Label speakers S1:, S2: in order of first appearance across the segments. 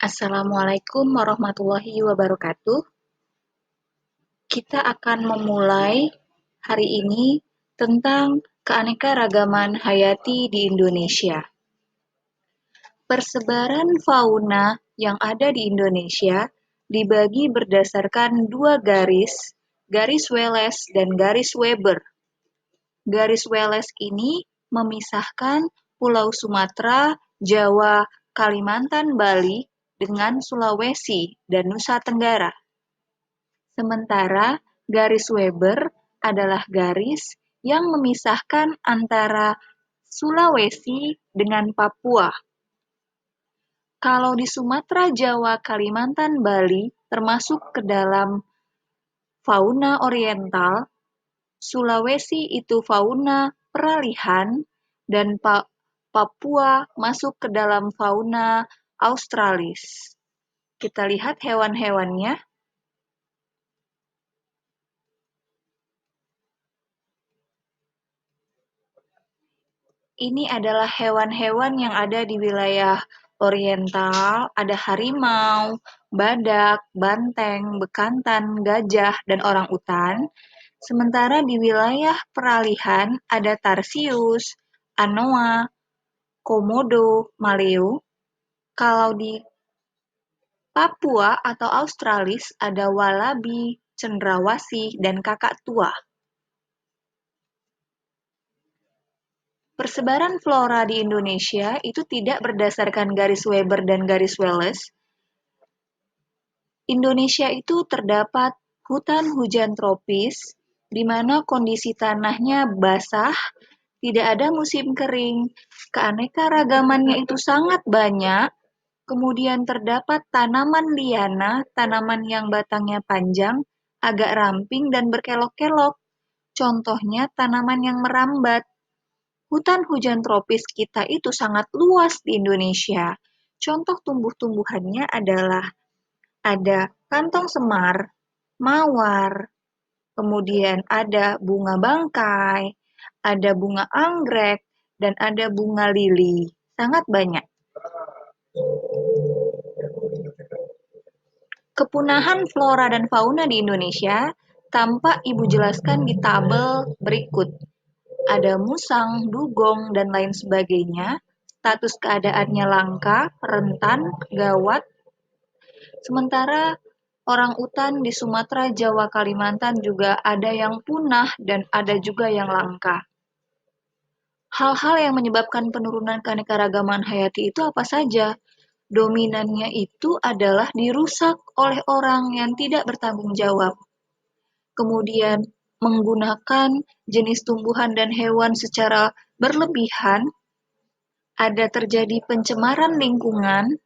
S1: Assalamualaikum warahmatullahi wabarakatuh. Kita akan memulai hari ini tentang keanekaragaman hayati di Indonesia. Persebaran fauna yang ada di Indonesia dibagi berdasarkan dua garis Wallace dan garis Weber. Garis Wallace ini memisahkan Pulau Sumatera, Jawa, Kalimantan, Bali dengan Sulawesi dan Nusa Tenggara. Sementara garis Weber adalah garis yang memisahkan antara Sulawesi dengan Papua. Kalau di Sumatera, Jawa, Kalimantan, Bali termasuk ke dalam fauna oriental, Sulawesi itu fauna peralihan, dan Papua masuk ke dalam fauna Australis. Kita lihat hewan-hewannya. Ini adalah hewan-hewan yang ada di wilayah oriental, ada harimau, badak, banteng, bekantan, gajah, dan orangutan. Sementara di wilayah peralihan ada tarsius, anoa, komodo, maleo. Kalau di Papua atau Australis ada walabi, cendrawasih, dan kakak tua. Persebaran flora di Indonesia itu tidak berdasarkan garis Weber dan garis Wallace. Indonesia itu terdapat hutan hujan tropis, di mana kondisi tanahnya basah, tidak ada musim kering, keanekaragamannya itu sangat banyak, kemudian terdapat tanaman liana, tanaman yang batangnya panjang, agak ramping dan berkelok-kelok. Contohnya tanaman yang merambat. Hutan hujan tropis kita itu sangat luas di Indonesia. Contoh tumbuh-tumbuhannya adalah ada kantong semar, mawar, kemudian ada bunga bangkai, ada bunga anggrek, dan ada bunga lili. Sangat banyak. Kepunahan flora dan fauna di Indonesia tampak Ibu jelaskan di tabel berikut. Ada musang, dugong, dan lain sebagainya. Status keadaannya langka, rentan, gawat. Sementara orangutan di Sumatera, Jawa, Kalimantan juga ada yang punah dan ada juga yang langka. Hal-hal yang menyebabkan penurunan keanekaragaman hayati itu apa saja? Dominannya itu adalah dirusak oleh orang yang tidak bertanggung jawab. Kemudian menggunakan jenis tumbuhan dan hewan secara berlebihan, ada terjadi pencemaran lingkungan,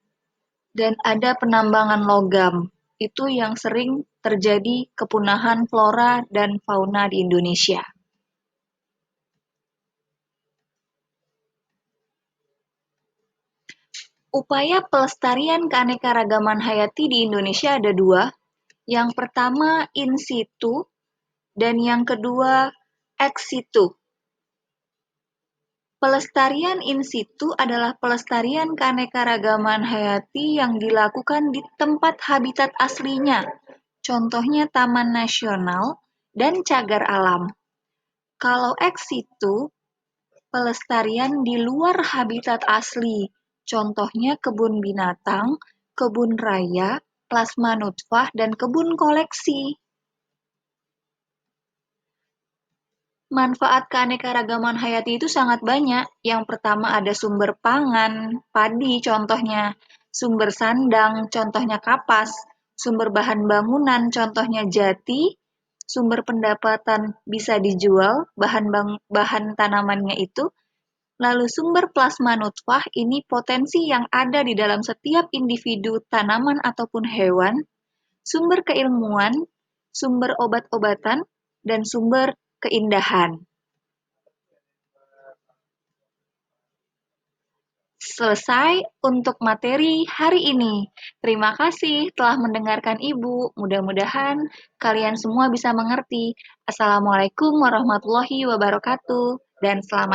S1: dan ada penambangan logam. Itu yang sering terjadi kepunahan flora dan fauna di Indonesia. Upaya pelestarian keanekaragaman hayati di Indonesia ada dua. Yang pertama in situ, dan yang kedua ex situ. Pelestarian in situ adalah pelestarian keanekaragaman hayati yang dilakukan di tempat habitat aslinya, contohnya taman nasional dan cagar alam. Kalau ex situ, pelestarian di luar habitat asli, contohnya kebun binatang, kebun raya, plasma nutfah, dan kebun koleksi. Manfaat keanekaragaman hayati itu sangat banyak. Yang pertama ada sumber pangan, padi contohnya, sumber sandang contohnya kapas, sumber bahan bangunan contohnya jati, sumber pendapatan bisa dijual bahan tanamannya itu, lalu sumber plasma nutfah ini potensi yang ada di dalam setiap individu tanaman ataupun hewan, sumber keilmuan, sumber obat-obatan, dan sumber keindahan. Selesai untuk materi hari ini. Terima kasih telah mendengarkan Ibu. Mudah-mudahan kalian semua bisa mengerti. Assalamualaikum warahmatullahi wabarakatuh dan selamat